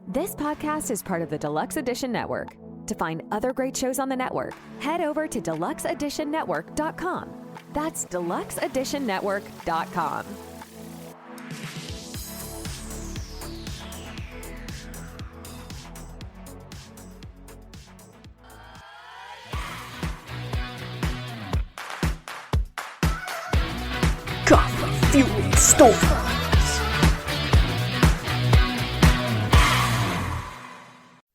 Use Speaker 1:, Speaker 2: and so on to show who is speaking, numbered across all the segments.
Speaker 1: This podcast is part of the Deluxe Edition Network. To find other great shows on the network, head over to deluxeeditionnetwork.com. That's deluxeeditionnetwork.com.
Speaker 2: Coffee-fueled stories.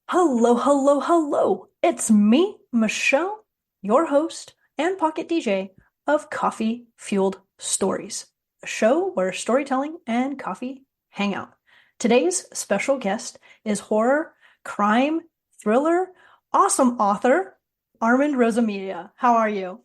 Speaker 2: Hello, hello, hello. It's me, Michelle, your host and pocket DJ of Coffee Fueled Stories, a show where storytelling and coffee hang out. Today's special guest is horror, crime, thriller, awesome author, Armand Rosamilia. How are you?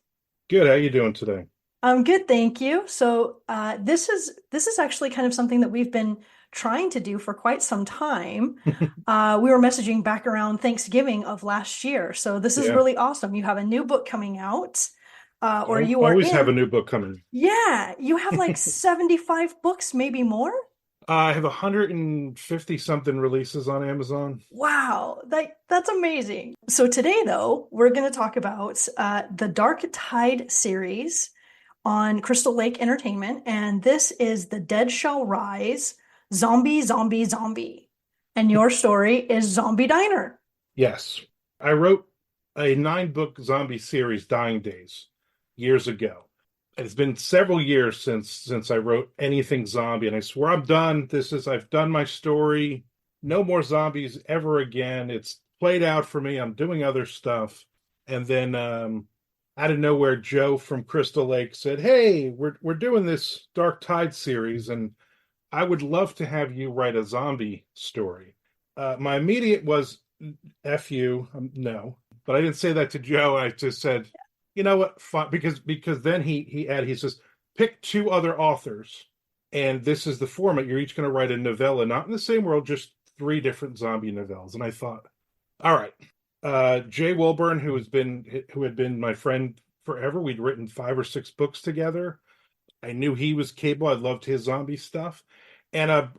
Speaker 3: Good. How you doing today?
Speaker 2: I'm good, thank you. So this is actually kind of something that we've been trying to do for quite some time. We were messaging back around Thanksgiving of last year. So this is
Speaker 3: Yeah.
Speaker 2: really awesome. You have a new book coming out, or
Speaker 3: I
Speaker 2: you are
Speaker 3: always
Speaker 2: in.
Speaker 3: have a new book coming.
Speaker 2: Yeah, you have like 75 books, maybe more.
Speaker 3: I have 150 something releases on Amazon.
Speaker 2: Wow, that's amazing. So today, though, we're going to talk about the Dark Tide series on Crystal Lake Entertainment, and this is The Dead Shall Rise, Zombie, Zombie, Zombie. And your story is Zombie Diner.
Speaker 3: Yes. I wrote a 9-book zombie series, Dying Days, years ago. It's been several years since I wrote anything zombie, and I swear I'm done. I've done my story. No more zombies ever again. It's played out for me. I'm doing other stuff. And then out of nowhere, Joe from Crystal Lake said, "Hey, we're doing this Dark Tide series, and I would love to have you write a zombie story." My immediate was, "F you, no." But I didn't say that to Joe. I just said, "You know what? Fine." Because then he says, "Pick 2 other authors, and this is the format. You're each going to write a novella, not in the same world, just 3 different zombie novellas." And I thought, all right. Jay Wilburn, who had been my friend forever. We'd written 5 or 6 books together. I knew he was capable. I loved his zombie stuff. And a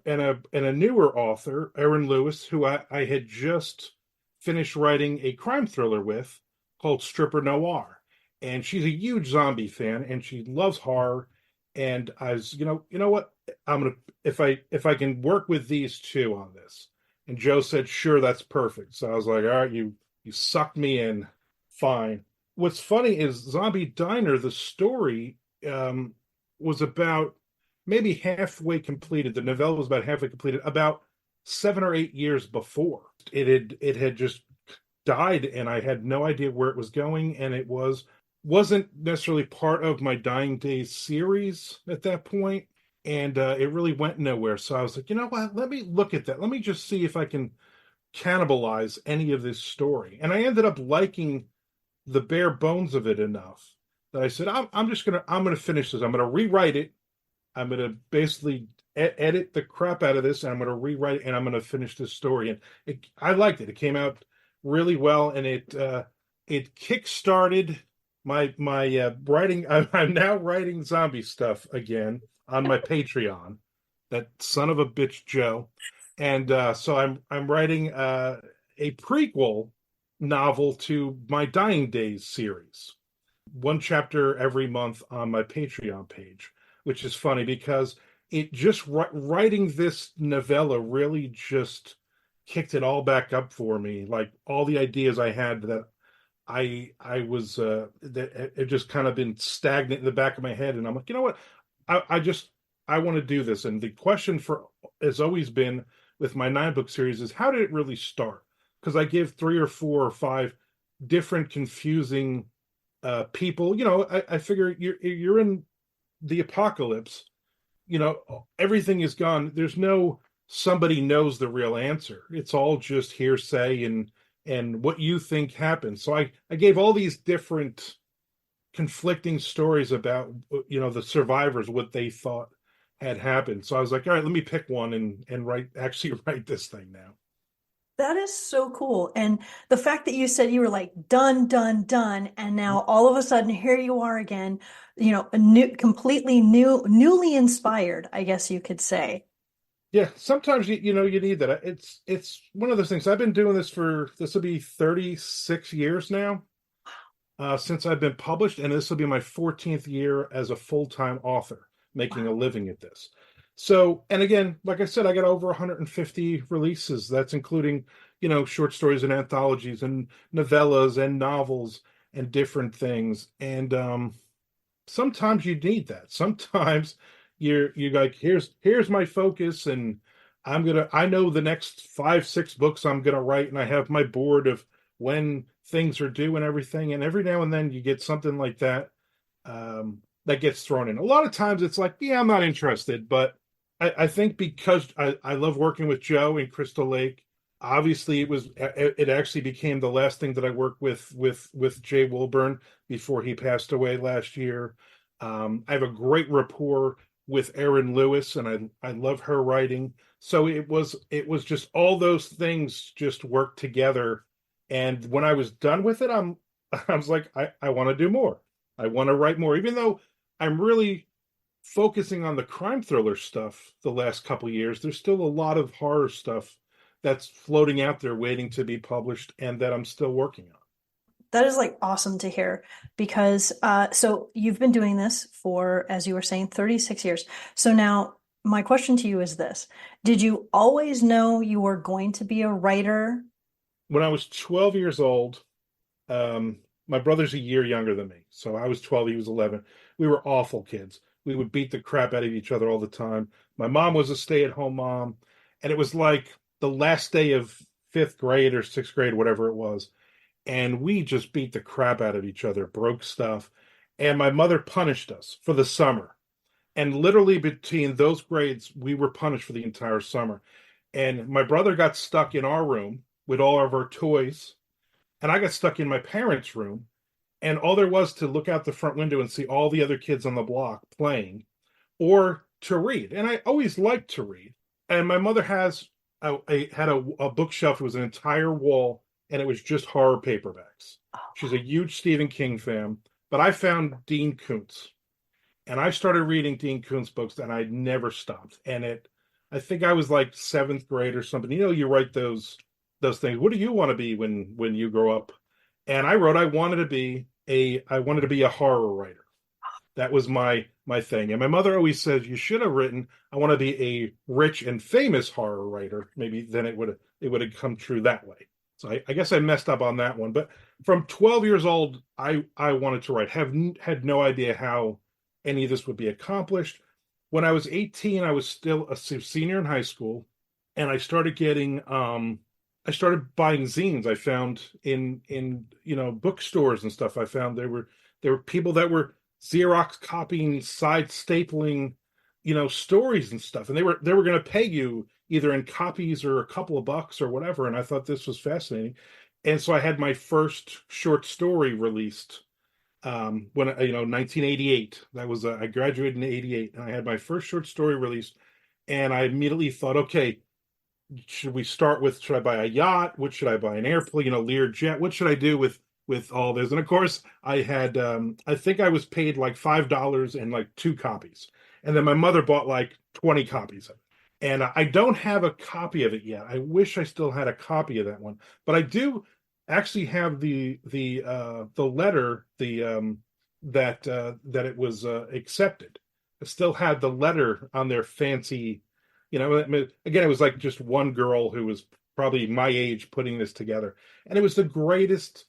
Speaker 3: newer author, Erin Lewis, who I had just finished writing a crime thriller with called Stripper Noir. And she's a huge zombie fan, and she loves horror. And I was, you know what? I'm gonna if I can work with these 2 on this. And Joe said, "Sure, that's perfect." So I was like, "All right, you sucked me in. Fine." What's funny is Zombie Diner, the story, was about maybe halfway completed. The novella was about halfway completed, about 7 or 8 years before. It had just died, and I had no idea where it was going, and it wasn't necessarily part of my Dying Days series at that point, and it really went nowhere. So I was like, you know what? Let me look at that. Let me just see if I can cannibalize any of this story. And I ended up liking the bare bones of it enough that I said, I'm gonna finish this. I'm gonna rewrite it. I'm gonna basically edit the crap out of this, and I'm gonna rewrite it, and I'm gonna finish this story. And I liked it. It came out really well, and it kick-started my writing. I'm now writing zombie stuff again on my Patreon. That son of a bitch Joe. And so I'm writing a prequel novel to my Dying Days series, 1 chapter every month on my Patreon page, which is funny because it just writing this novella really just kicked it all back up for me. Like all the ideas I had that I was that it just kind of been stagnant in the back of my head, and I'm like, you know what, I want to do this. And the question has always been with my 9-book series is, how did it really start? Because I give 3 or 4 or 5 different confusing people. I figure you're in the apocalypse. Everything is gone. There's no somebody knows the real answer. It's all just hearsay and what you think happened. So I gave all these different conflicting stories about the survivors, what they thought had happened. So I was like, all right, let me pick one and write this thing now.
Speaker 2: That is so cool. And the fact that you said you were like done, done, done, and now all of a sudden here you are again, a completely newly inspired, I guess you could say.
Speaker 3: Yeah, sometimes you need that. It's one of those things. I've been doing this will be 36 years now, since I've been published, and this will be my 14th year as a full-time author, making a
Speaker 2: Wow.
Speaker 3: living at this. So, and again, like I said, I got over 150 releases. That's including, short stories and anthologies and novellas and novels and different things. And sometimes you need that. Sometimes you're like, here's my focus, and I know the next 5, 6 books I'm gonna write, and I have my board of when things are due and everything. And every now and then you get something like that, that gets thrown in. A lot of times it's like, yeah, I'm not interested, but I think because I love working with Joe in Crystal Lake. Obviously, it actually became the last thing that I worked with Jay Wilburn before he passed away last year. I have a great rapport with Erin Lewis, and I love her writing. So it was just all those things just worked together. And when I was done with it, I was like, I want to do more. I want to write more, even though I'm really focusing on the crime thriller stuff the last couple years. There's still a lot of horror stuff that's floating out there waiting to be published and that I'm still working on.
Speaker 2: That is like awesome to hear because so you've been doing this for, as you were saying, 36 years. So now my question to you is this. Did you always know you were going to be a writer?
Speaker 3: When I was 12 years old, my brother's a year younger than me. So I was 12, he was 11. We were awful kids. We would beat the crap out of each other all the time. My mom was a stay-at-home mom, and it was like the last day of fifth grade or sixth grade, whatever it was. And we just beat the crap out of each other, broke stuff. And my mother punished us for the summer. And literally between those grades, we were punished for the entire summer. And my brother got stuck in our room with all of our toys, and I got stuck in my parents' room. And all there was to look out the front window and see all the other kids on the block playing or to read. And I always liked to read. And my mother had a bookshelf. It was an entire wall, and it was just horror paperbacks. She's a huge Stephen King fan, but I found Dean Koontz, and I started reading Dean Koontz books, and I never stopped. And I think I was like seventh grade or something. You write those things. What do you want to be when you grow up? And I wrote I wanted to be a horror writer. That was my thing. And my mother always says you should have written, I want to be a rich and famous horror writer. Maybe then it would have come true that way. So I guess I messed up on that one. But from 12 years old, I wanted to write. Had no idea how any of this would be accomplished. When I was 18, I was still a senior in high school, and I started buying zines. I found in bookstores and stuff. I found there were people that were Xerox copying, side stapling, stories and stuff, and they were going to pay you either in copies or a couple of bucks or whatever. And I thought this was fascinating, and so I had my first short story released, when 1988. That was I graduated in '88, and I had my first short story released, and I immediately thought, okay, should I buy a yacht? What should I buy? An airplane, Lear jet? What should I do with all this? And of course, I think I was paid like $5 and like 2 copies. And then my mother bought like 20 copies of it. And I don't have a copy of it yet. I wish I still had a copy of that one. But I do actually have the letter, that it was accepted. I still had the letter on their fancy. I mean, again, it was like just one girl who was probably my age putting this together, and it was the greatest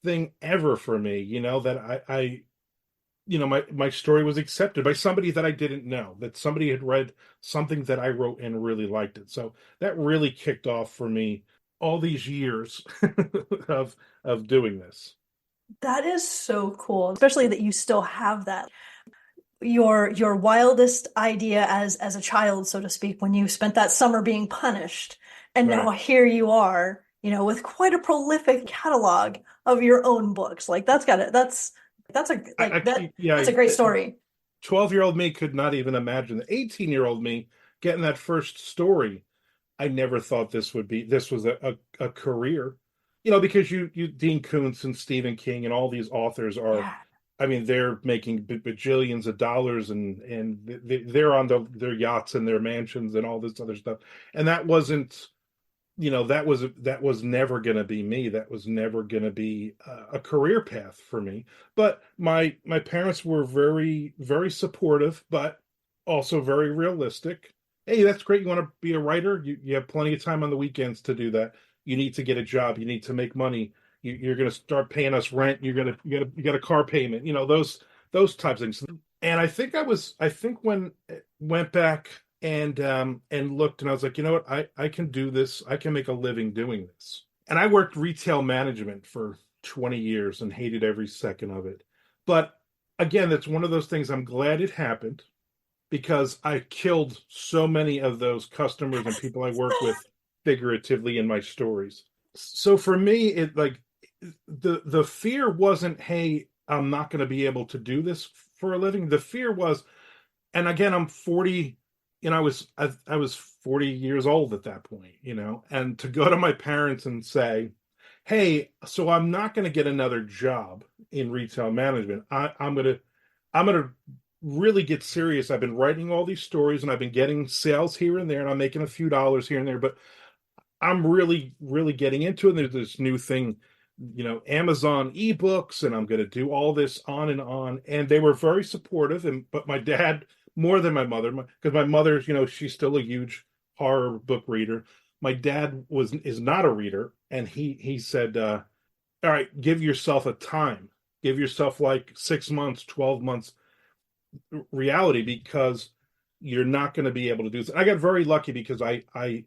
Speaker 3: thing ever for me. That my story was accepted by somebody that I didn't know, that somebody had read something that I wrote and really liked it. So that really kicked off for me all these years of doing this.
Speaker 2: That is so cool, especially that you still have that. Your wildest idea as a child, so to speak, when you spent that summer being punished, and now
Speaker 3: Right.
Speaker 2: here you are, with quite a prolific catalog of your own books. Like that's a like that
Speaker 3: Yeah,
Speaker 2: that's a great story.
Speaker 3: 12-year-old me could not even imagine the 18-year-old me getting that first story. I never thought this was a career, because you Dean Koontz and Stephen King and all these authors are
Speaker 2: Yeah.
Speaker 3: I mean, they're making bajillions of dollars, and they're on their yachts and their mansions and all this other stuff. And that wasn't, that was never going to be me. That was never going to be a career path for me. But my parents were very, very supportive, but also very realistic. Hey, that's great. You want to be a writer? You have plenty of time on the weekends to do that. You need to get a job. You need to make money. You're going to start paying us rent. You got a car payment. Those types of things. And I think when went back and looked, and I was like, you know what, I can do this. I can make a living doing this. And I worked retail management for 20 years and hated every second of it. But again, that's one of those things. I'm glad it happened because I killed so many of those customers and people I work with figuratively in my stories. So for me, it like the fear wasn't, hey, I'm not going to be able to do this for a living. The fear was, and again, I'm 40, I was 40 years old at that point, and to go to my parents and say, hey, so I'm not going to get another job in retail management. I'm gonna really get serious. I've been writing all these stories and I've been getting sales here and there, and I'm making a few dollars here and there, but I'm really, really getting into it. There's this new thing, Amazon ebooks, and I'm going to do all this on and on. And they were very supportive. But my dad, more than my mother, because my mother, she's still a huge horror book reader. My dad is not a reader, and he said, all right, give yourself a time, give yourself like 6 months, 12 months reality, because you're not going to be able to do this. I got very lucky because I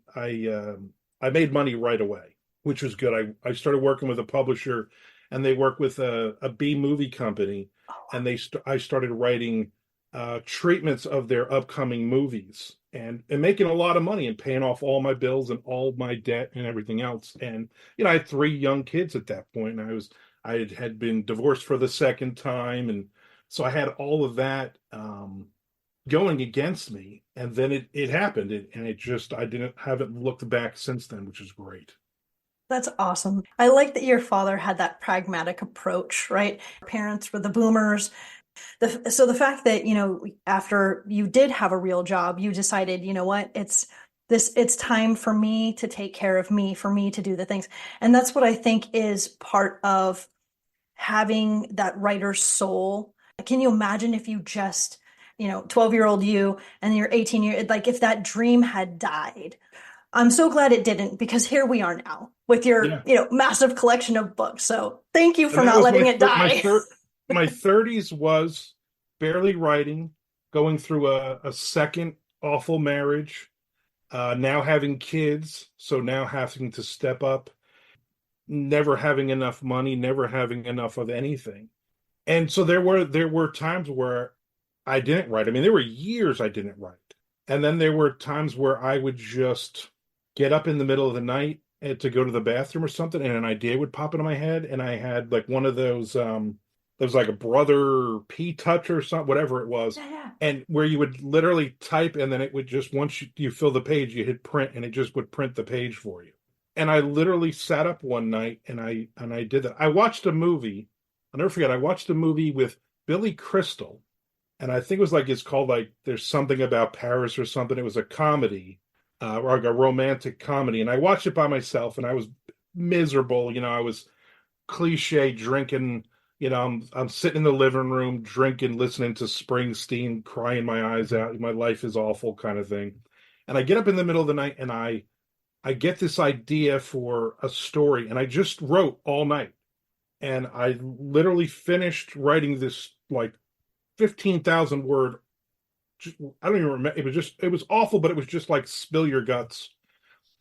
Speaker 3: made money right away, which was good. I started working with a publisher, and they work with a B movie company, and I started writing treatments of their upcoming movies, and making a lot of money and paying off all my bills and all my debt and everything else. And I had 3 young kids at that point, and I had been divorced for the second time, and so I had all of that going against me, and then it happened, and I haven't looked back since then, which is great.
Speaker 2: That's awesome. I like that your father had that pragmatic approach, right? Parents were the boomers. So the fact that, after you did have a real job, you decided, you know what, it's time for me to take care of me, for me to do the things. And that's what I think is part of having that writer's soul. Can you imagine if you just, 12-year-old you and you're 18 like if that dream had died? I'm so glad it didn't, because here we are now with your,
Speaker 3: Yeah.
Speaker 2: massive collection of books. So thank you
Speaker 3: And
Speaker 2: for
Speaker 3: that
Speaker 2: not
Speaker 3: was
Speaker 2: letting it die.
Speaker 3: my 30s was barely writing, going through a second awful marriage, now having kids, so now having to step up, never having enough money, never having enough of anything. And so there were times where I didn't write. I mean, there were years I didn't write. And then there were times where I would just get up in the middle of the night and to go to the bathroom or something, and an idea would pop into my head, and I had like one of those there was like a Brother P Touch or something, whatever it was,
Speaker 2: Yeah.
Speaker 3: and where you would literally type, and then it would just, once you fill the page, you hit print, and it just would print the page for you. And I literally sat up one night and I did that. I watched a movie. I'll never forget. I watched a movie with Billy Crystal, and I think it's called like There's Something About Paris or something. It was a comedy, or like a romantic comedy, and I watched it by myself, and I was miserable. I was cliche drinking. I'm sitting in the living room drinking, listening to Springsteen, crying my eyes out. My life is awful, kind of thing. And I get up in the middle of the night, and I get this idea for a story, and I just wrote all night, and I literally finished writing this like 15,000 word. I don't even remember. It was awful, but it was just like spill your guts.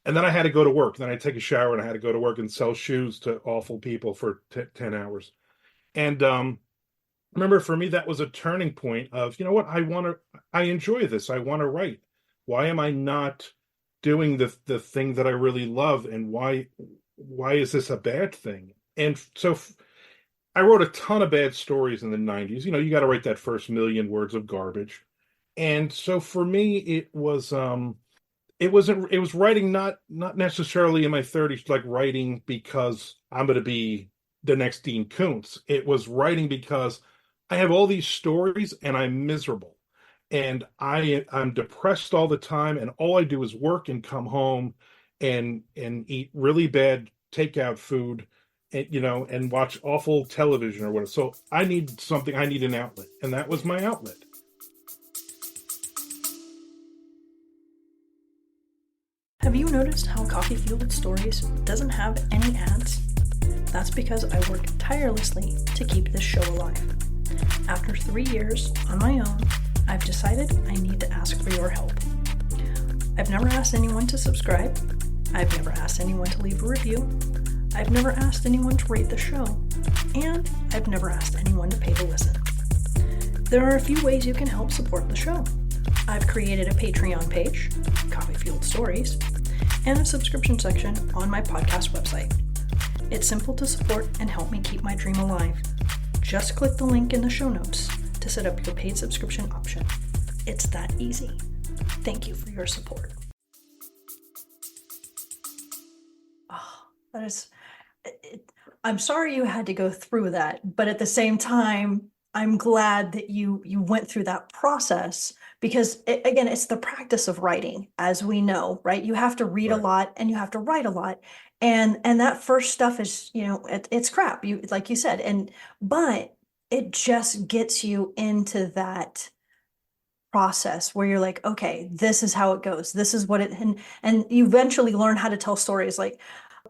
Speaker 3: And then I had to go to work. Then I take a shower, and I had to go to work and sell shoes to awful people for 10 hours. And remember, for me, that was a turning point of, you know what, I enjoy this. I want to write. Why am I not doing the thing that I really love? And why is this a bad thing? And so I wrote a ton of bad stories in the 90s. You got to write that first million words of garbage. And so for me, it was writing, not necessarily in my 30s, like writing because I'm going to be the next Dean Koontz. It was writing because I have all these stories and I'm miserable. And I'm depressed all the time, and all I do is work and come home and eat really bad takeout food and and watch awful television or whatever. So I need something, I need an outlet. And that was my outlet.
Speaker 2: Have you noticed how Coffee Fueled Stories doesn't have any ads? That's because I work tirelessly to keep this show alive. After 3 years on my own, I've decided I need to ask for your help. I've never asked anyone to subscribe. I've never asked anyone to leave a review. I've never asked anyone to rate the show. And I've never asked anyone to pay to listen. There are a few ways you can help support the show. I've created a Patreon page, Coffee Fueled Stories, and a subscription section on my podcast website. It's simple to support and help me keep my dream alive. Just click the link in the show notes to set up your paid subscription option. It's that easy. Thank you for your support. Oh, that is... I'm sorry you had to go through that, but at the same time, I'm glad that you went through that process because again, it's the practice of writing, as we know, right? You have to read a
Speaker 3: Right.
Speaker 2: lot and you have to write a lot. And that first stuff is, it's crap, like you said, but it just gets you into that process where you're like, okay, this is how it goes. This is what and you eventually learn how to tell stories. Like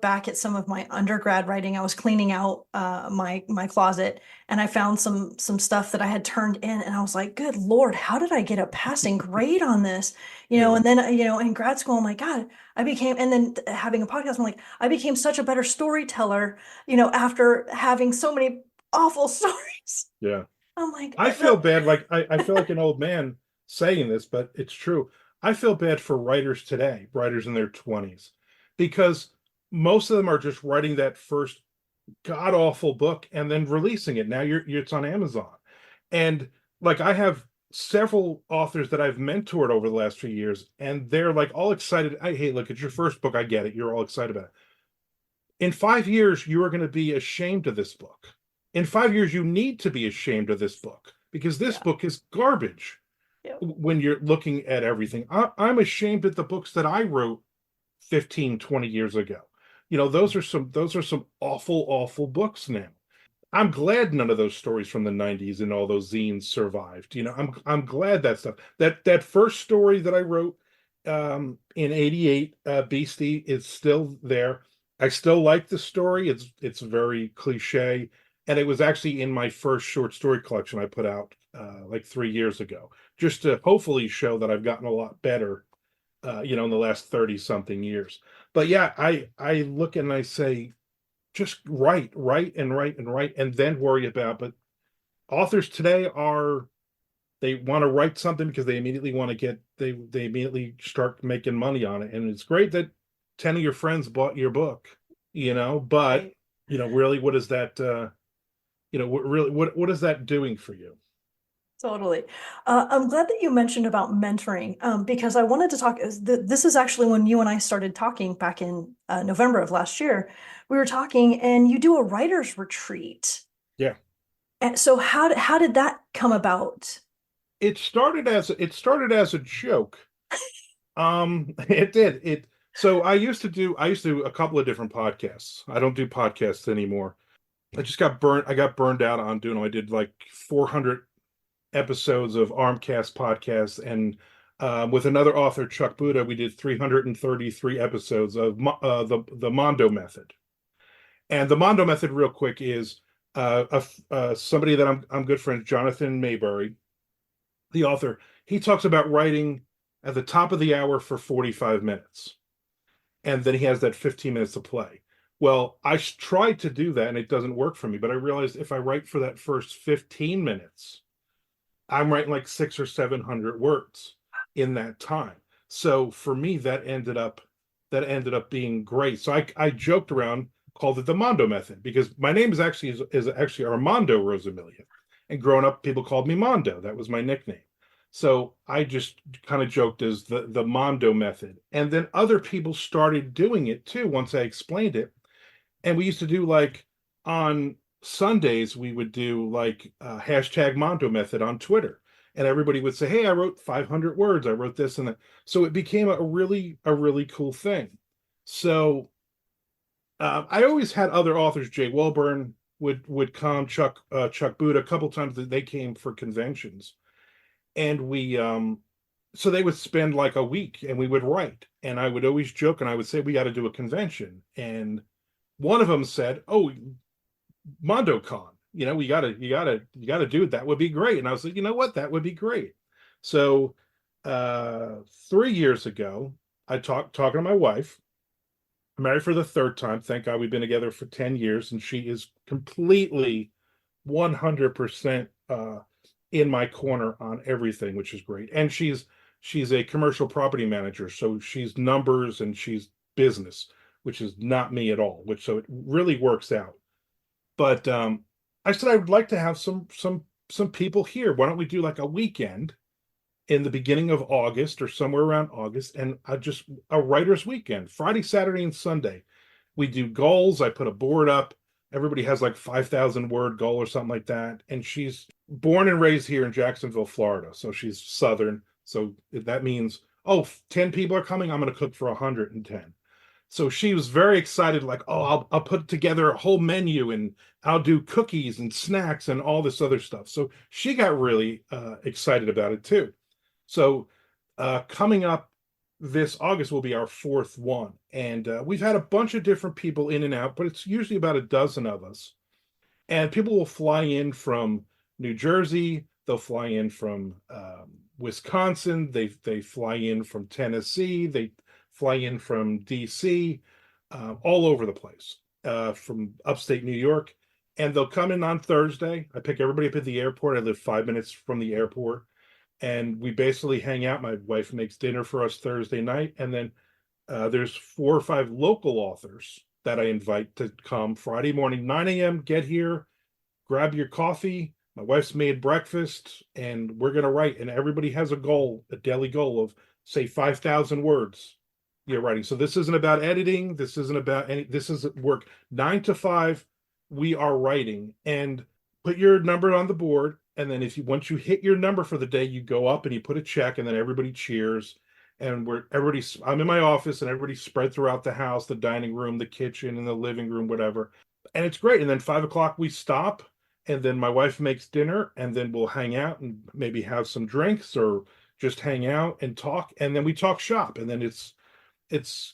Speaker 2: back at some of my undergrad writing, I was cleaning out my closet and I found some stuff that I had turned in and I was like, good Lord, how did I get a passing grade on this?
Speaker 3: Yeah.
Speaker 2: And then, in grad school, I'm like, God, and then having a podcast, I'm like, I became such a better storyteller, after having so many awful stories.
Speaker 3: Yeah.
Speaker 2: I'm like,
Speaker 3: I feel bad. Like I feel like an old man saying this, but it's true. I feel bad for writers today, writers in their 20s, because most of them are just writing that first god awful book and then releasing it. Now it's on Amazon. And like I have several authors that I've mentored over the last few years, and they're like all excited. Hey, look, it's your first book. I get it. You're all excited about it. In 5 years, you are going to be ashamed of this book. In 5 years, you need to be ashamed of this book because this book is garbage.
Speaker 2: Yep.
Speaker 3: When you're looking at everything, I'm ashamed of the books that I wrote 15, 20 years ago. Those are some awful books now. I'm glad none of those stories from the 90s and all those zines survived. I'm glad that stuff. That first story that I wrote in 88, Beastie, is still there. I still like the story. It's very cliche. And it was actually in my first short story collection I put out like 3 years ago, just to hopefully show that I've gotten a lot better, in the last 30 something years. But yeah, I look and I say, just write, and then worry about. But authors today they want to write something because they immediately want to they immediately start making money on it. And it's great that 10 of your friends bought your book, but
Speaker 2: Right.
Speaker 3: Really, what is that, what is that doing for you?
Speaker 2: Totally. I'm glad that you mentioned about mentoring, because I wanted to talk. This is actually when you and I started talking back in November of last year. We were talking, and you do a writer's retreat.
Speaker 3: Yeah.
Speaker 2: And so, how did that come about?
Speaker 3: It started as a joke. It did. So I used to do a couple of different podcasts. I don't do podcasts anymore. I got burned out on doing them. I did like 400 episodes of Armcast podcasts, and with another author, Chuck Buda, we did 333 episodes of the Mondo Method. And the Mondo Method, real quick, is somebody that I'm good friends, Jonathan Maybury, the author. He talks about writing at the top of the hour for 45 minutes, and then he has that 15 minutes to play. Well, I tried to do that, and it doesn't work for me. But I realized if I write for that first 15 minutes, I'm writing like 600 or 700 words in that time. So for me, that ended up being great. So I joked around, called it the Mondo Method, because my name is actually Armando Rosamilia, and growing up, people called me Mondo. That was my nickname. So I just kind of joked as the Mondo Method, and then other people started doing it too once I explained it. And we used to do like on Sundays we would do like hashtag Mondo method on Twitter. And everybody would say, hey, I wrote 500 words. I wrote this and that. So it became a really cool thing. So I always had other authors. Jay Wilburn would come, Chuck Buda, a couple times that they came for conventions. And we so they would spend like a week and we would write. And I would always joke and I would say, we got to do a convention. And one of them said, oh, MondoCon, you gotta do it. That would be great. And I was like, you know what? That would be great. So 3 years ago, I talking to my wife. I'm married for the third time. Thank God we've been together for 10 years, and she is completely 100% in my corner on everything, which is great. And she's a commercial property manager, so she's numbers and she's business, which is not me at all, which so it really works out. But I said I would like to have some people here. Why don't we do like a weekend in the beginning of August or somewhere around August, and just a writer's weekend, Friday, Saturday, and Sunday. We do goals. I put a board up. Everybody has like 5,000 word goal or something like that. And she's born and raised here in Jacksonville, Florida. So she's Southern. So that means, oh, 10 people are coming. I'm going to cook for 110. So she was very excited, like, oh, I'll put together a whole menu and I'll do cookies and snacks and all this other stuff. So she got really excited about it too. So coming up this August will be our fourth one. And we've had a bunch of different people in and out, but it's usually about a dozen of us. And people will fly in from New Jersey. They'll fly in from Wisconsin. They fly in from Tennessee. They fly in from DC, all over the place, from upstate New York. And they'll come in on Thursday. I pick everybody up at the airport. I live 5 minutes from the airport. And we basically hang out. My wife makes dinner for us Thursday night. And then there's 4 or 5 local authors that I invite to come Friday morning, 9 a.m. Get here, grab your coffee. My wife's made breakfast, and we're going to write. And everybody has a goal, a daily goal of, say, 5,000 words you're writing. So this isn't about editing. This isn't about any, this is work 9 to 5. We are writing, and put your number on the board. And then once you hit your number for the day, you go up and you put a check, and then everybody cheers. And I'm in my office, and everybody's spread throughout the house, the dining room, the kitchen, and the living room, whatever. And it's great. And then 5 o'clock we stop, and then my wife makes dinner, and then we'll hang out and maybe have some drinks or just hang out and talk. And then we talk shop. And then it's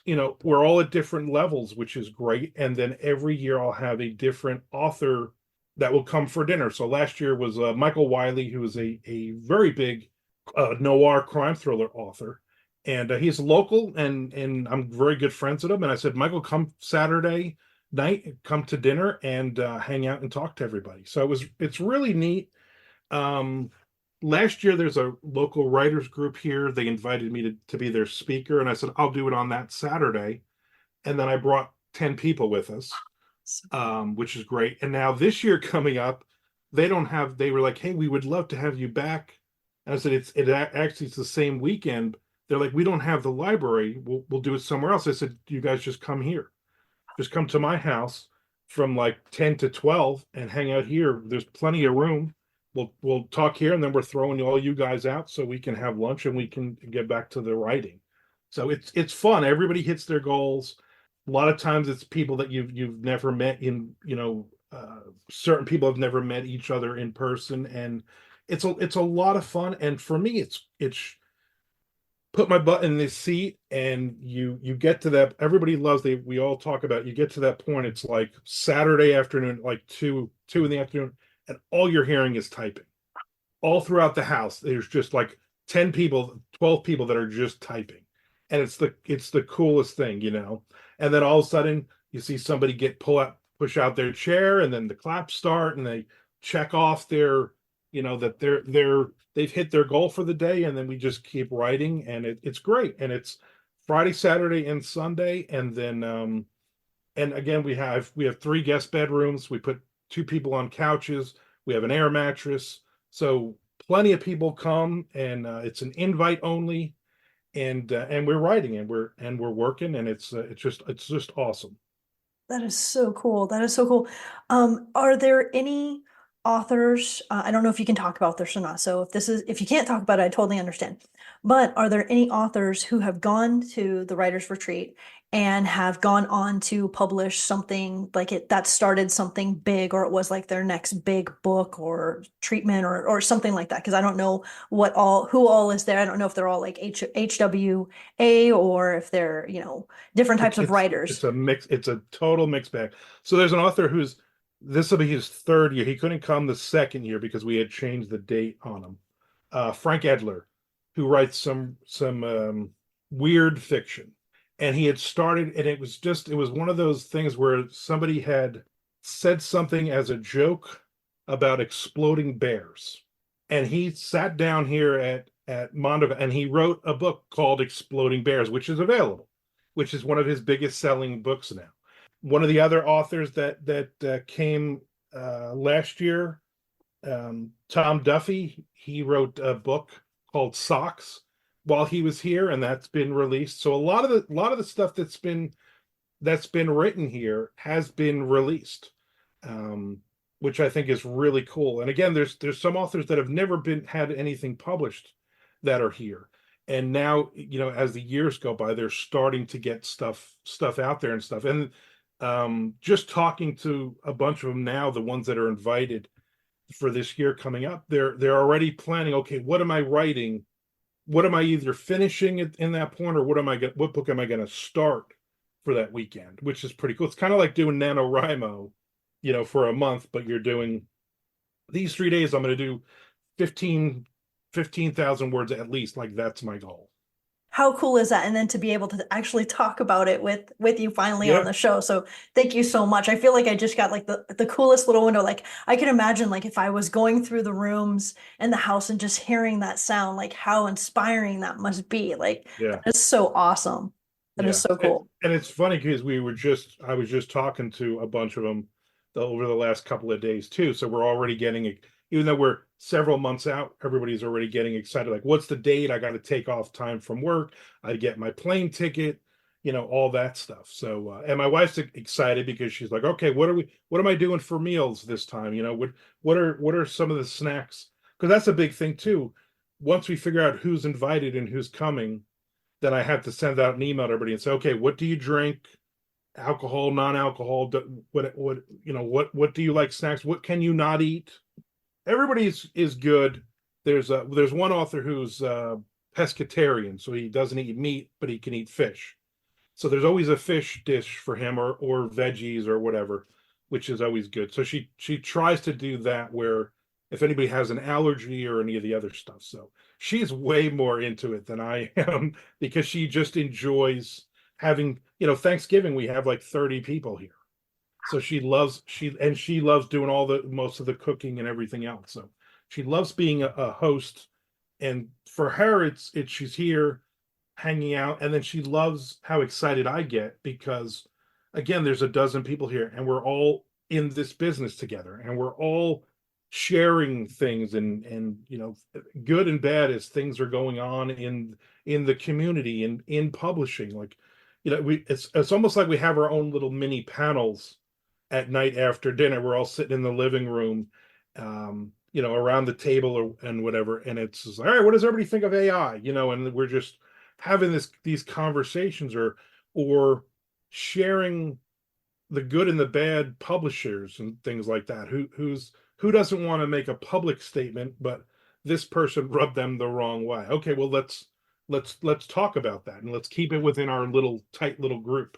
Speaker 3: we're all at different levels, which is great. And then every year I'll have a different author that will come for dinner. So last year was Michael Wiley, who is a very big noir crime thriller author. And he's local, and I'm very good friends with him. And I said, Michael, come Saturday night, come to dinner and hang out and talk to everybody. So it's really neat. Last year, there's a local writers group here. They invited me to be their speaker, and I said, I'll do it on that Saturday. And then I brought 10 people with us, which is great. And now this year coming up, they were like, hey, we would love to have you back. And I said, it's the same weekend. They're like, we don't have the library. We'll do it somewhere else. I said, you guys just come here. Just come to my house from like 10 to 12 and hang out here. There's plenty of room. We'll talk here, and then we're throwing all you guys out so we can have lunch and we can get back to the writing. So it's fun. Everybody hits their goals. A lot of times it's people that you've never met in, certain people have never met each other in person, and it's a lot of fun. And for me, it's put my butt in this seat, and you get to that. Everybody loves, we all talk about, you get to that point. It's like Saturday afternoon, like two in the afternoon, and all you're hearing is typing all throughout the house. There's just like 10 people, 12 people that are just typing. And it's the coolest thing, And then all of a sudden you see somebody push out their chair, and then the claps start, and they check off their, that they've hit their goal for the day. And then we just keep writing, and it's great. And it's Friday, Saturday, and Sunday. And then, and again, we have 3 guest bedrooms. We put 2 people on couches. We have an air mattress. So plenty of people come, and it's an invite only, and we're writing, and we're working, and it's just awesome.
Speaker 2: That is so cool. That is so cool. Are there any authors, I don't know if you can talk about this or not. So if you can't talk about it, I totally understand. But are there any authors who have gone to the writer's retreat and have gone on to publish something like it that started something big, or it was like their next big book or treatment or something like that? Because I don't know who all is there. I don't know if they're all like HWA or if they're, different types of
Speaker 3: It's
Speaker 2: writers.
Speaker 3: a mix. It's a total mixed bag. So there's an author who's this will be his third year. He couldn't come the second year because we had changed the date on him. Frank Edler, who writes some weird fiction, and he had started, and it was one of those things where somebody had said something as a joke about exploding bears, and he sat down here at Mondovà, and he wrote a book called Exploding Bears, which is available, which is one of his biggest selling books now. One of the other authors that came last year, Tom Duffy, he wrote a book called Socks while he was here, and that's been released. So a lot of the stuff that's been written here has been released, which I think is really cool. And again, there's some authors that have never been had anything published that are here, and now as the years go by, they're starting to get stuff out there and stuff. And just talking to a bunch of them now, the ones that are invited for this year coming up, they're already planning. Okay, what am I writing? What am I either finishing in that point, or what book am I going to start for that weekend? Which is pretty cool. It's kind of like doing NaNoWriMo, for a month, but you're doing these 3 days. I'm going to do 15,000 words at least. Like, that's my goal.
Speaker 2: How cool is that? And then to be able to actually talk about it with you finally on
Speaker 3: Yeah.
Speaker 2: the show. So thank you so much. I feel like I just got like the coolest little window. Like I can imagine like if I was going through the rooms in the house and just hearing that sound, like how inspiring that must be. Like
Speaker 3: Yeah.
Speaker 2: that is so awesome. That is
Speaker 3: Yeah.
Speaker 2: so cool.
Speaker 3: And it's funny because I was just talking to a bunch of them over the last couple of days too. So we're already getting it, even though we're several months out, everybody's already getting excited. Like, what's the date? I got to take off time from work. I get my plane ticket, all that stuff. So, and my wife's excited because she's like, okay, what am I doing for meals this time? What are some of the snacks? Because that's a big thing too. Once we figure out who's invited and who's coming, then I have to send out an email to everybody and say, okay, what do you drink? Alcohol, non-alcohol, what do you like snacks? What can you not eat? Everybody is good. There's one author who's pescatarian, so he doesn't eat meat, but he can eat fish. So there's always a fish dish for him, or veggies or whatever, which is always good. So she tries to do that, where if anybody has an allergy or any of the other stuff. So she's way more into it than I am, because she just enjoys having, Thanksgiving, we have like 30 people here. So she loves doing most of the cooking and everything else. So she loves being a host. And for her, it's she's here hanging out, and then she loves how excited I get because, again, there's a dozen people here, and we're all in this business together, and we're all sharing things, and good and bad as things are going on in the community and in publishing. Like, it's almost like we have our own little mini panels at night after dinner. We're all sitting in the living room, around the table and whatever. And it's just, all right, what does everybody think of AI? And we're just having these conversations, or sharing the good and the bad publishers and things like that. Who doesn't want to make a public statement, but this person rubbed them the wrong way? Okay, well, let's talk about that, and let's keep it within our tight little group.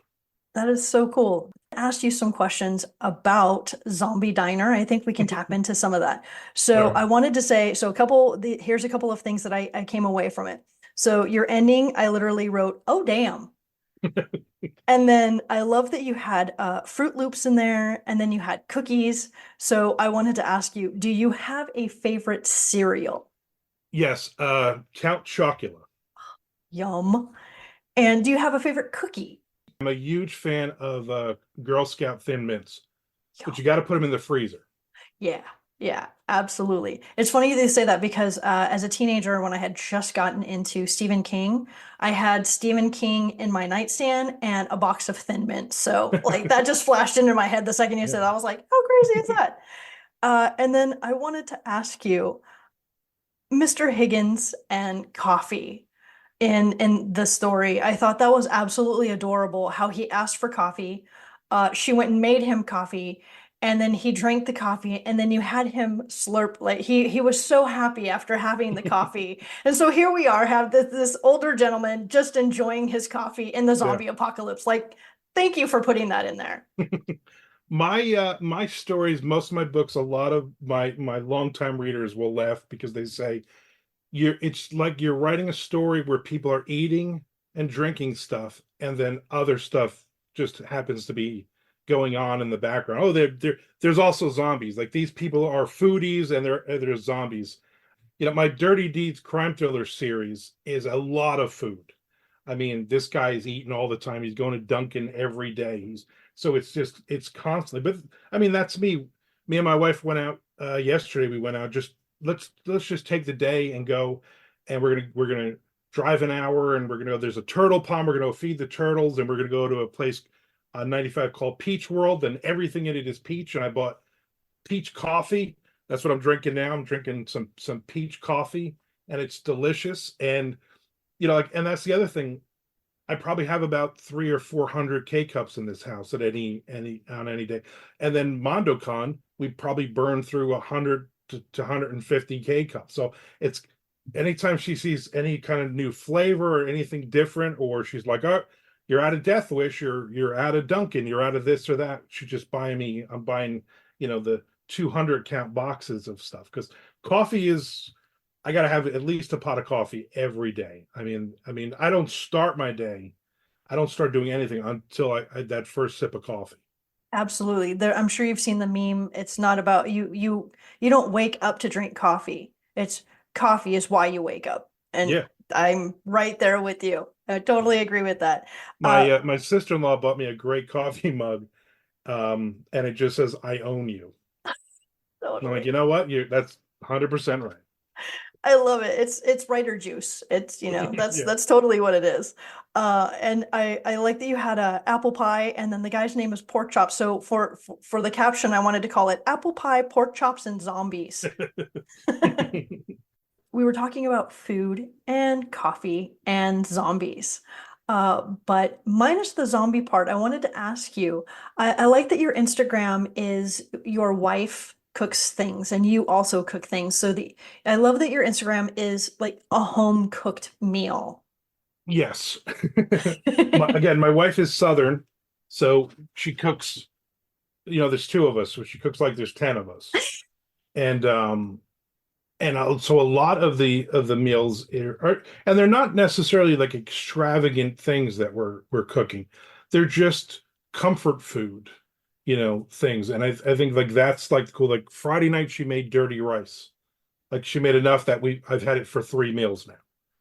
Speaker 2: That is so cool. I asked you some questions about Zombie Diner. I think we can tap into some of that. So
Speaker 3: Sure.
Speaker 2: I wanted to say, here's a couple of things that I came away from it. So your ending, I literally wrote, "Oh, damn." And then I love that you had Fruit Loops in there, and then you had cookies. So I wanted to ask you, do you have a favorite cereal?
Speaker 3: Yes, Count Chocula.
Speaker 2: Yum. And do you have a favorite cookie?
Speaker 3: I'm a huge fan of Girl Scout Thin Mints, but
Speaker 2: Yum.
Speaker 3: you got to put them in the freezer.
Speaker 2: Yeah. Yeah, absolutely. It's funny they say that because as a teenager, when I had just gotten into Stephen King, I had Stephen King in my nightstand and a box of Thin Mint. So like that just flashed into my head the second you said
Speaker 3: Yeah.
Speaker 2: that. I was like, how crazy is that? And then I wanted to ask you, Mr. Higgins and coffee in the story. I thought that was absolutely adorable how he asked for coffee. She went and made him coffee, and then he drank the coffee, and then you had him slurp like he was so happy after having the coffee. And so here we are, have this older gentleman just enjoying his coffee in the
Speaker 3: Yeah.
Speaker 2: zombie apocalypse. Like, thank you for putting that in there.
Speaker 3: My stories, most of my books, a lot of my longtime readers will laugh because they say it's like you're writing a story where people are eating and drinking stuff, and then other stuff just happens to be going on in the background. Oh, there's also zombies. Like these people are foodies and they're zombies. My Dirty Deeds crime thriller series is a lot of food. I mean, this guy is eating all the time. He's going to Dunkin' every day. So it's constantly. But I mean, that's me. Me and my wife went out yesterday. We went out just let's just take the day and go, and we're gonna drive an hour, and we're gonna go. There's a turtle pond. We're gonna go feed the turtles, and we're gonna go to a place 95 called Peach World, and everything in it is peach. And I bought peach coffee. That's what I'm drinking now. I'm drinking some peach coffee, and it's delicious. And and that's the other thing. I probably have about 300 or 400 K cups in this house at any on any day. And then MondoCon, we probably burn through 100 to 150 K cups. So it's anytime she sees any kind of new flavor or anything different, or she's like, "Oh, you're out of Death Wish, you're out of Dunkin', you're out of this or that," she just buy me. I'm buying, the 200 count boxes of stuff because coffee is. I got to have at least a pot of coffee every day. I mean, I don't start my day. I don't start doing anything until I that first sip of coffee.
Speaker 2: Absolutely. There, I'm sure you've seen the meme. It's not about you don't wake up to drink coffee. It's coffee is why you wake up. And
Speaker 3: Yeah,
Speaker 2: I'm right there with you. I totally agree with that.
Speaker 3: my my sister-in-law bought me a great coffee mug, and it just says "I own you." And I'm like,
Speaker 2: Totally.
Speaker 3: you know what? You That's 100% right.
Speaker 2: I love it. It's writer juice. It's, that's
Speaker 3: Yeah.
Speaker 2: that's totally what it is. And I like that you had a apple pie and then the guy's name is pork chops. So for the caption, I wanted to call it apple pie, pork chops, and zombies. We were talking about food and coffee and zombies. But minus the zombie part, I wanted to ask you, I like that your Instagram is your wife cooks things and you also cook things. I love that your Instagram is like a home cooked meal.
Speaker 3: Yes. Again, my wife is Southern, so she cooks. There's two of us, so she cooks like there's 10 of us, and so a lot of the meals and they're not necessarily like extravagant things that we're cooking. They're just comfort food, things. And I think like that's like cool. Like Friday night she made dirty rice. Like she made enough that I've had it for 3 meals now.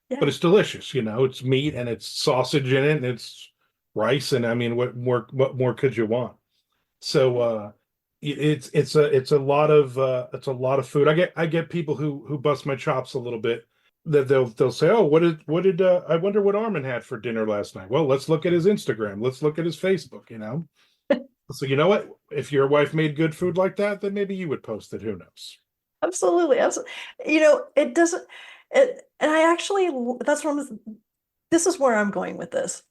Speaker 3: But
Speaker 2: Yeah.
Speaker 3: it's delicious, it's meat and it's sausage in it and it's rice, and I mean what more could you want? So it's a lot of food. I get people who bust my chops a little bit, that they'll say, "Oh, what did I wonder what Armin had for dinner last night?" Well, let's look at his Instagram. Let's look at his Facebook. So you know what? If your wife made good food like that, then maybe you would post it. Who knows?
Speaker 2: Absolutely. Absolutely. It doesn't, and I actually, that's what this is where I'm going with this.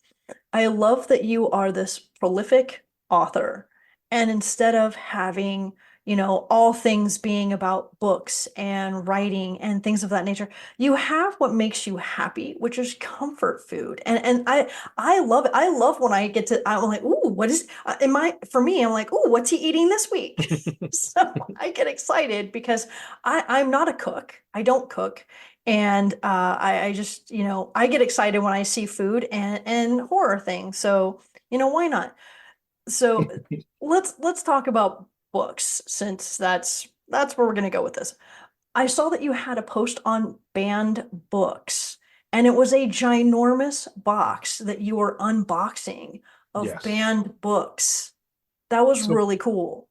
Speaker 2: I love that you are this prolific author. And instead of having, all things being about books and writing and things of that nature, you have what makes you happy, which is comfort food. And I love it. I love when I get to, I'm like, ooh, what is, for me, I'm like, ooh, what's he eating this week? So I get excited because I'm not a cook. I don't cook. And I just, I get excited when I see food and horror things. So, why not? So let's talk about books since that's where we're gonna go with this. I saw that you had a post on banned books, and it was a ginormous box that you were unboxing of
Speaker 3: Yes.
Speaker 2: banned books. That was
Speaker 3: So
Speaker 2: really cool.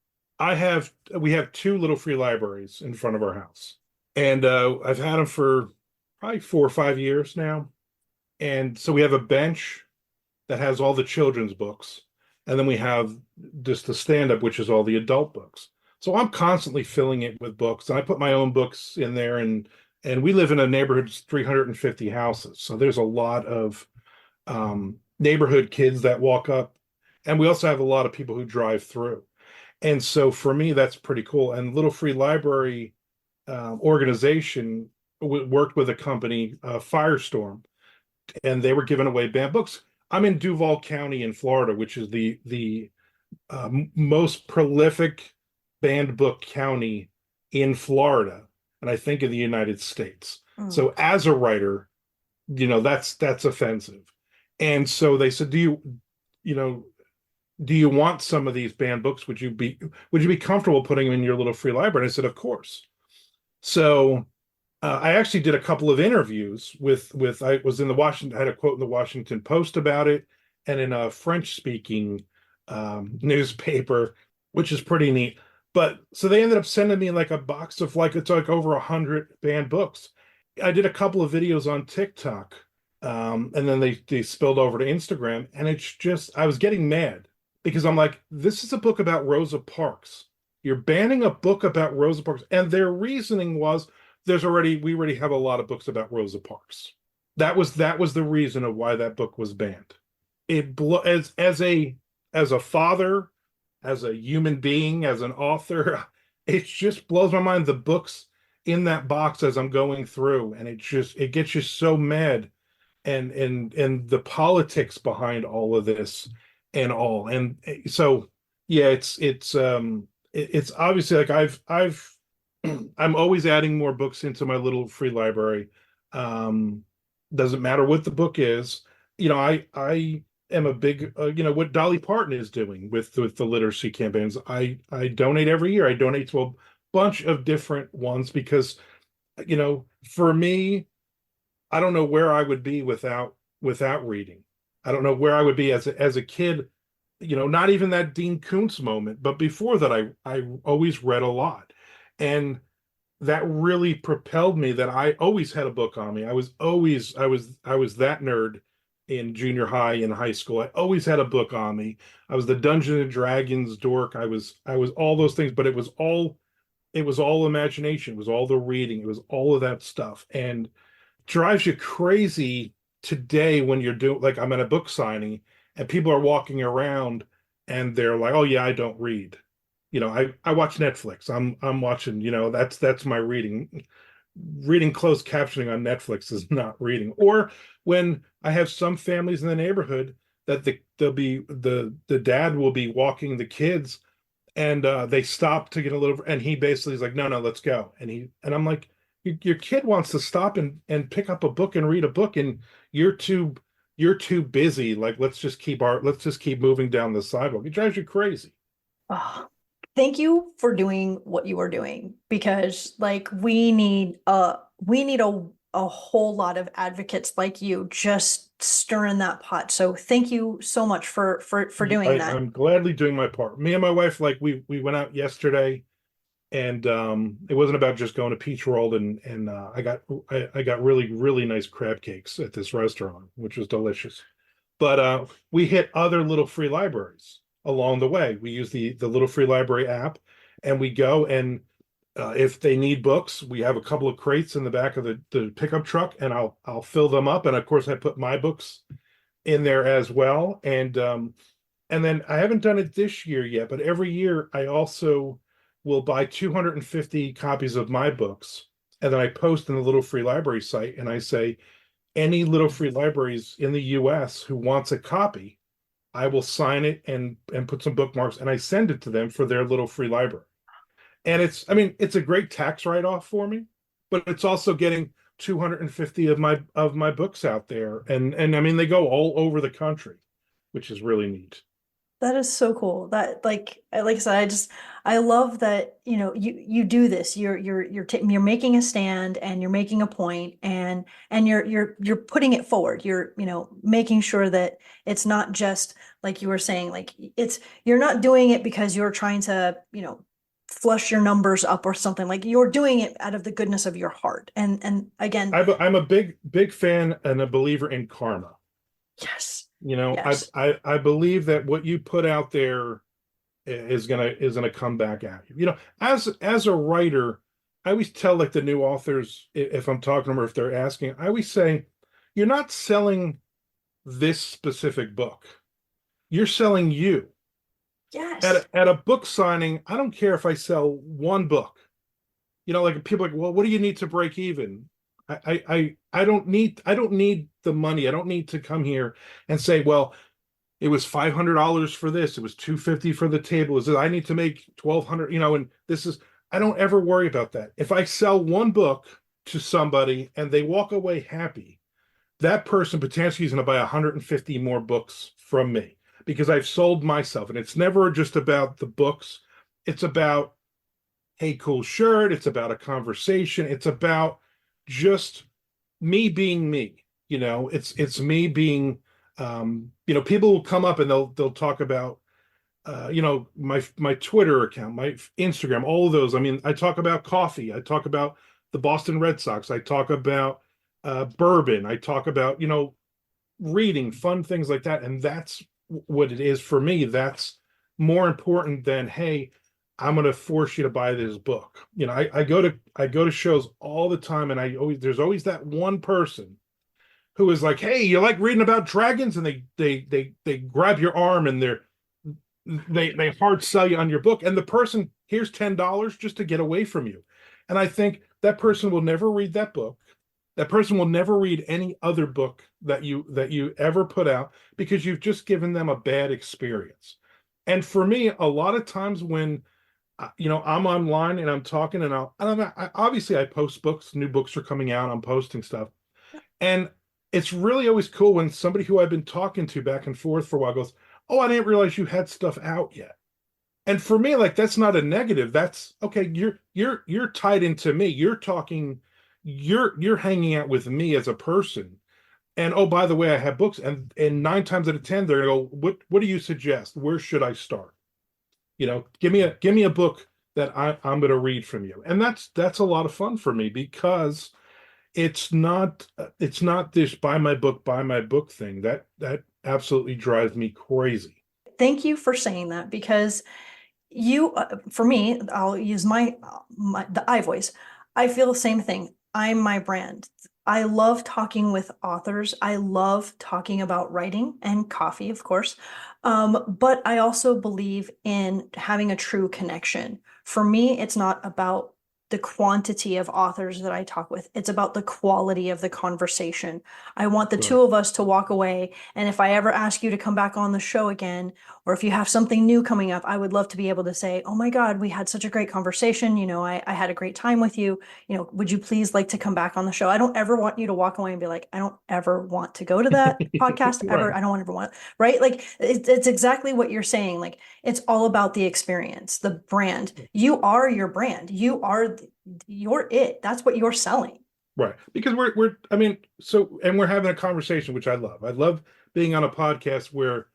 Speaker 3: we have two little free libraries in front of our house, and I've had them for probably 4 or 5 years now. And so we have a bench that has all the children's books, and then we have just the stand up, which is all the adult books. So I'm constantly filling it with books, and I put my own books in there, and we live in a neighborhood of 350 houses, so there's a lot of neighborhood kids that walk up, and we also have a lot of people who drive through. And so for me, that's pretty cool. And Little Free Library organization worked with a company, Firestorm, and they were giving away banned books. I'm in Duval County in Florida, which is the most prolific banned book county in Florida, and I think in the United States. So as a writer, that's offensive. And so they said, do you want some of these banned books? Would you be comfortable putting them in your little free library? And I said, of course. So I actually did a couple of interviews with I was in the Washington, I had a quote in the Washington Post about it, and in a French speaking newspaper, which is pretty neat. But so they ended up sending me like a box of it's like over 100 banned books. I did a couple of videos on TikTok, and then they spilled over to Instagram, and it's just, I was getting mad because I'm like, this is a book about Rosa Parks. You're banning a book about Rosa Parks, and their reasoning was we already have a lot of books about Rosa Parks. That was the reason of why that book was banned. As a father, as a human being, as an author, it just blows my mind, the books in that box as I'm going through, and it gets you so mad, and the politics behind all of this and all. And so yeah, it's obviously like I'm always adding more books into my little free library. Doesn't matter what the book is. I am a big, what Dolly Parton is doing with the literacy campaigns. I donate every year. I donate to a bunch of different ones because, for me, I don't know where I would be without reading. I don't know where I would be as a kid, not even that Dean Koontz moment, but before that, I always read a lot. And that really propelled me, that I always had a book on me. I was that nerd in junior high and high school. I always had a book on me. I was the Dungeons and Dragons dork. I was all those things, but it was all imagination. It was all the reading. It was all of that stuff. And drives you crazy today when you're doing, like, I'm at a book signing and people are walking around and they're like, oh yeah, I don't read. I watch Netflix. I'm watching, that's my reading. Reading closed captioning on Netflix is not reading. Or when I have some families in the neighborhood that the dad will be walking the kids, and they stop to get a little, and he basically is like, no, let's go. And I'm like, your kid wants to stop and pick up a book and read a book, and you're too busy. Like, let's just keep moving down the sidewalk. It drives you crazy.
Speaker 2: Oh, thank you for doing what you are doing, because we need a whole lot of advocates like you just stirring that pot. So thank you so much for doing that.
Speaker 3: I'm gladly doing my part. Me and my wife, we went out yesterday, and it wasn't about just going to Peach World, and I got really, really nice crab cakes at this restaurant, which was delicious. But we hit other little free libraries along the way. We use the Little Free Library app, and we go, and if they need books, we have a couple of crates in the back of the pickup truck, and I'll fill them up. And of course, I put my books in there as well. And then I haven't done it this year yet, but every year I also will buy 250 copies of my books, and then I post in the Little Free Library site, and I say, any Little Free Libraries in the US who wants a copy, I will sign it and put some bookmarks, and I send it to them for their Little Free Library. And it's a great tax write-off for me, but it's also getting 250 of my books out there, and they go all over the country, which is really neat.
Speaker 2: That is so cool. That, like I said, I love that, you do this. You're making a stand, and you're making a point, and you're putting it forward. You're, making sure that it's not just, like you were saying, like, you're not doing it because you're trying to, flush your numbers up or something. Like you're doing it out of the goodness of your heart. And again,
Speaker 3: I'm a big fan and a believer in karma.
Speaker 2: yes,
Speaker 3: You know,
Speaker 2: yes,
Speaker 3: I believe that what you put out there is gonna come back at you. You know, as a writer, I always tell like the new authors, if I'm talking to them or if they're asking, I always say, you're not selling this specific book. You're selling you.
Speaker 2: yes,
Speaker 3: At a book signing, I don't care if I sell one book. You know, like people are like, well, what do you need to break even? I don't need the money. I don't need to come here and say, well, it was $500 for this. It was $250 for the table. Is it I need to make 1,200? You know, and this is I don't ever worry about that. If I sell one book to somebody and they walk away happy, that person potentially is going to buy 150 more books from me because I've sold myself. And it's never just about the books. It's about, hey, cool shirt. It's about a conversation. It's about just me being me. You know, it's me being you know, people will come up and they'll talk about you know, my Twitter account, my Instagram, all of those. I mean, I talk about coffee, I talk about the Boston Red Sox, I talk about bourbon, I talk about, you know, reading, fun things like that. And that's what it is for me. That's more important than, hey, I'm going to force you to buy this book. You know, I go to shows all the time, and there's always that one person who is like, hey, you like reading about dragons, and they grab your arm and they hard sell you on your book, and the person, here's $10 just to get away from you. And I think that person will never read that book. That person will never read any other book that you ever put out, because you've just given them a bad experience. And for me, a lot of times when you know, I'm online and I'm talking, and obviously I post books, new books are coming out, I'm posting stuff. And it's really always cool when somebody who I've been talking to back and forth for a while goes, oh, I didn't realize you had stuff out yet. And for me, like, that's not a negative. That's okay. You're tied into me. You're talking, you're hanging out with me as a person. And oh, by the way, I have books. And 9 times out of 10, they're gonna go, what do you suggest? Where should I start? You know, give me a book that I'm gonna read from you. And that's a lot of fun for me, because it's not this buy my book thing. That absolutely drives me crazy.
Speaker 2: thank you for saying that, because you, for me, I'll use the I voice. I feel the same thing. I'm my brand. I love talking with authors. I love talking about writing and coffee, of course. But I also believe in having a true connection. For me, it's not about the quantity of authors that I talk with. It's about the quality of the conversation. I want the
Speaker 3: Right.
Speaker 2: two of us to walk away. And if I ever ask you to come back on the show again, or if you have something new coming up, I would love to be able to say, oh my God, we had such a great conversation. You know, I had a great time with you. You know, would you please like to come back on the show? I don't ever want you to walk away and be like, I don't ever want to go to that podcast ever.
Speaker 3: Right.
Speaker 2: I don't ever want, right? Like it's exactly what you're saying. Like it's all about the experience, the brand. You are your brand. You're it. That's what you're selling.
Speaker 3: Right. Because we're I mean, so and we're having a conversation, which I love. I love being on a podcast where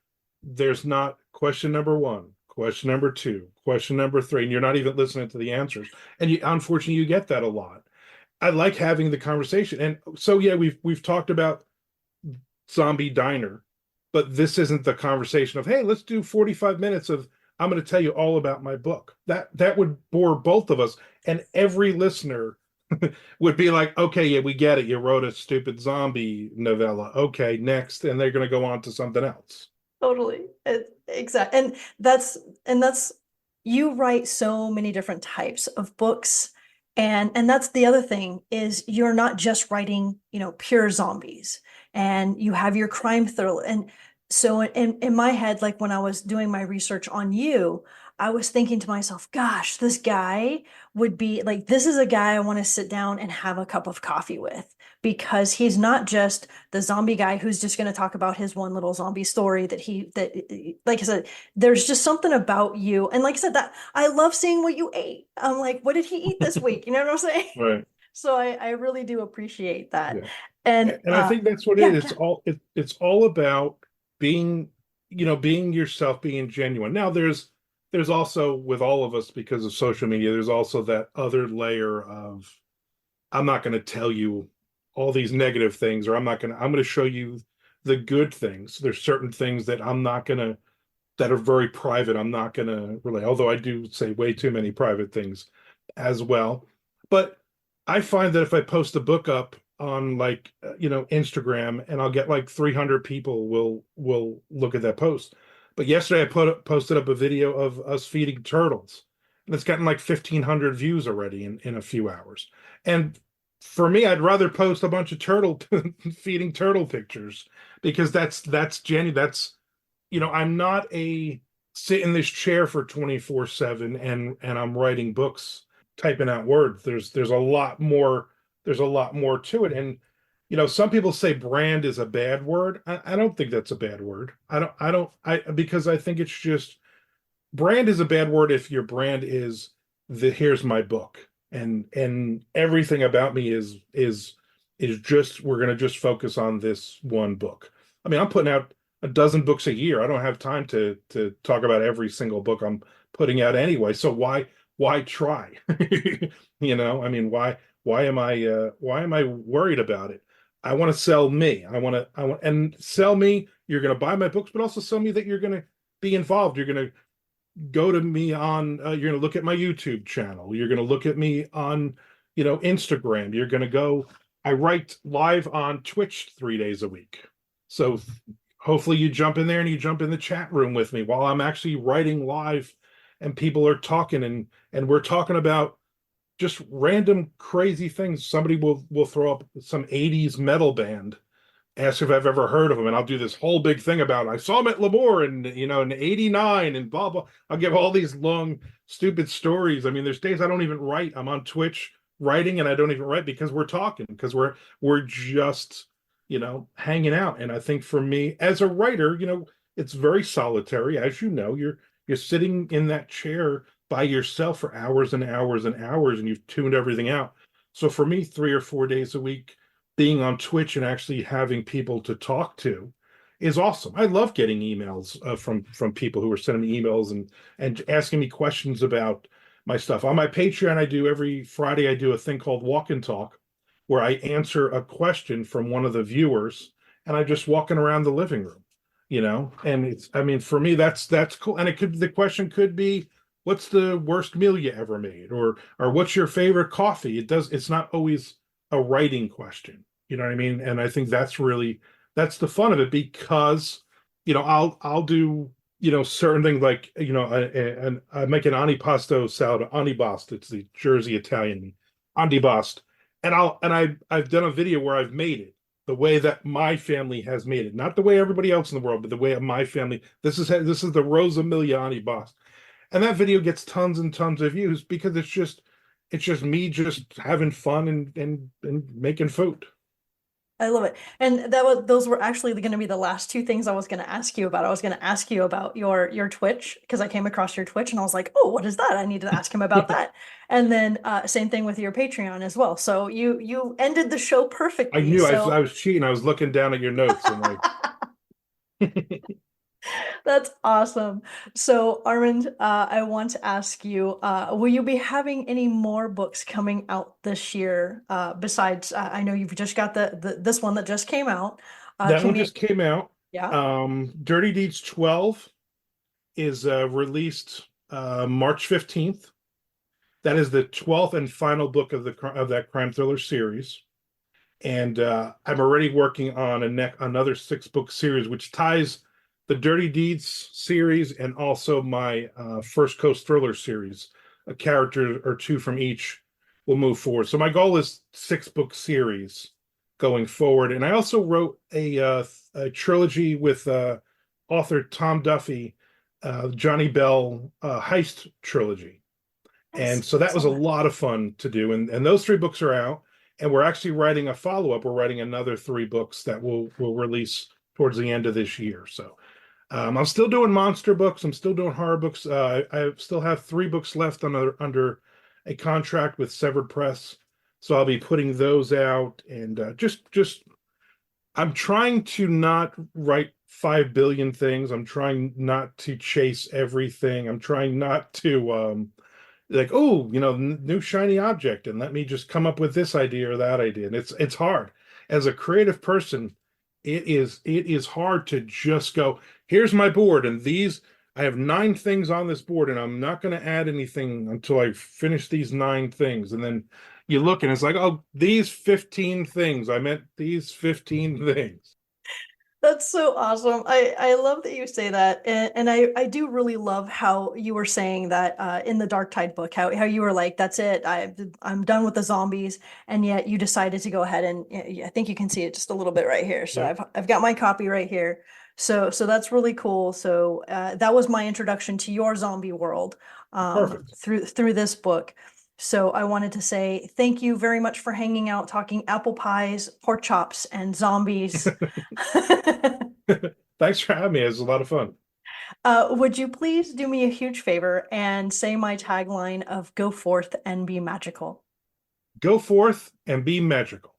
Speaker 3: there's not question number one, question number two, question number three, and you're not even listening to the answers. And unfortunately, you get that a lot. I like having the conversation. And so yeah, we've talked about Zombie Diner, but this isn't the conversation of, hey, let's do 45 minutes of I'm going to tell you all about my book. That would bore both of us, and every listener would be like, okay, yeah, we get it. You wrote a stupid zombie novella. Okay, next, and they're going to go on to something else.
Speaker 2: Totally. Exactly. And that's you write so many different types of books. And that's the other thing is you're not just writing, you know, pure zombies, and you have your crime thriller. And so in my head, like when I was doing my research on you, I was thinking to myself, gosh, this guy would be like, this is a guy I want to sit down and have a cup of coffee with, because he's not just the zombie guy who's just going to talk about his one little zombie story that like I said, there's just something about you. And like I said, that I love seeing what you ate. I'm like, what did he eat this week? You know what I'm saying?
Speaker 3: Right.
Speaker 2: So I really do appreciate that.
Speaker 3: Yeah.
Speaker 2: And
Speaker 3: And I think that's what it
Speaker 2: yeah,
Speaker 3: is. It's all about being, you know, being yourself, being genuine. Now there's there's also, with all of us, because of social media, there's also that other layer of, I'm not going to tell you all these negative things, or I'm going to show you the good things. There's certain things that that are very private. I'm not going to relay, although I do say way too many private things as well. But I find that if I post a book up on Instagram, and I'll get like 300 people will look at that post. But yesterday I posted up a video of us feeding turtles, and it's gotten like 1,500 views already in a few hours. And for me, I'd rather post a bunch of turtle feeding turtle pictures, because that's genuine. I'm not a sit in this chair for 24/7 and I'm writing books, typing out words. There's a lot more to it. And some people say brand is a bad word. I don't think that's a bad word. Because I think it's just, brand is a bad word if your brand is here's my book, and everything about me is just, we're going to just focus on this one book. I mean, I'm putting out a dozen books a year. I don't have time to talk about every single book I'm putting out anyway. So why try? I mean, why am I worried about it? I want to sell me. And sell me. You're going to buy my books, but also sell me that you're going to be involved. You're going to go to me on, you're going to look at my YouTube channel. You're going to look at me on, Instagram. You're going to go, I write live on Twitch 3 days a week. So hopefully you jump in there and you jump in the chat room with me while I'm actually writing live, and people are talking, and we're talking about just random crazy things. Somebody will throw up some 80s metal band, ask if I've ever heard of them, and I'll do this whole big thing about, I saw them at Lemoore in '89 and blah blah. I'll give all these long stupid stories. I mean, there's days I don't even write. I'm on Twitch writing, and I don't even write because we're talking, because we're just hanging out. And I think for me as a writer, it's very solitary. As you're sitting in that chair by yourself for hours and hours and hours, and you've tuned everything out. So for me, 3 or 4 days a week, being on Twitch and actually having people to talk to is awesome. I love getting emails from people who are sending me emails and asking me questions about my stuff. On my Patreon, every Friday, I do a thing called Walk and Talk, where I answer a question from one of the viewers, and I'm just walking around the living room, and I mean, for me, that's cool. And the question could be, what's the worst meal you ever made? Or what's your favorite coffee? It's not always a writing question. You know what I mean? And I think that's the fun of it, because, I'll do, certain things like, I make an antipasto salad, antipasto. It's the Jersey Italian antipasto. And I've done a video where I've made it the way that my family has made it, not the way everybody else in the world, but the way of my family. This is the Rosamilia antipasto. And that video gets tons and tons of views, because it's just me just having fun and making food.
Speaker 2: I love it. And those were actually going to be the last two things I was going to ask you about. I was going to ask you about your Twitch, because I came across your Twitch and I was like, oh, what is that? I need to ask him about that. And then same thing with your Patreon as well. So you ended the show perfectly.
Speaker 3: I knew. I was cheating. I was looking down at your notes and like.
Speaker 2: That's awesome. So Armand, I want to ask you, will you be having any more books coming out this year? Besides, I know you've just got this one that just came out.
Speaker 3: That one just came out.
Speaker 2: Yeah.
Speaker 3: Dirty Deeds 12 is released March 15th. That is the 12th and final book of that crime thriller series. And I'm already working on another 6-book series, which ties the Dirty Deeds series and also my First Coast Thriller series. A character or two from each will move forward. So my goal is 6-book series going forward. And I also wrote a trilogy with author Tom Duffy, Johnny Bell heist trilogy. And so that was a lot of fun to do. And those 3 books are out. And we're actually writing a follow-up. We're writing another 3 books that we'll release towards the end of this year. So I'm still doing monster books. I'm still doing horror books. I still have 3 books left under a contract with Severed Press. So I'll be putting those out. And just I'm trying to not write 5 billion things. I'm trying not to chase everything. I'm trying not to like, oh, new shiny object, and let me just come up with this idea or that idea. And it's hard. As a creative person, it is hard to just go, here's my board, and these I have 9 things on this board, and I'm not going to add anything until I finish these 9 things. And then you look and it's like, oh, these 15 things. I meant these 15 things.
Speaker 2: That's so awesome. I love that you say that. And I do really love how you were saying that in the Dark Tide book, how you were like, that's it. I'm done with the zombies. And yet you decided to go ahead and I think you can see it just a little bit right here. So
Speaker 3: Yep.
Speaker 2: I've got my copy right here. So that's really cool. So that was my introduction to your zombie world
Speaker 3: Perfect.
Speaker 2: through this book. So I wanted to say thank you very much for hanging out, talking apple pies, pork chops, and zombies.
Speaker 3: Thanks for having me. It was a lot of fun.
Speaker 2: Would you please do me a huge favor and say my tagline of go forth and be magical?
Speaker 3: Go forth and be magical.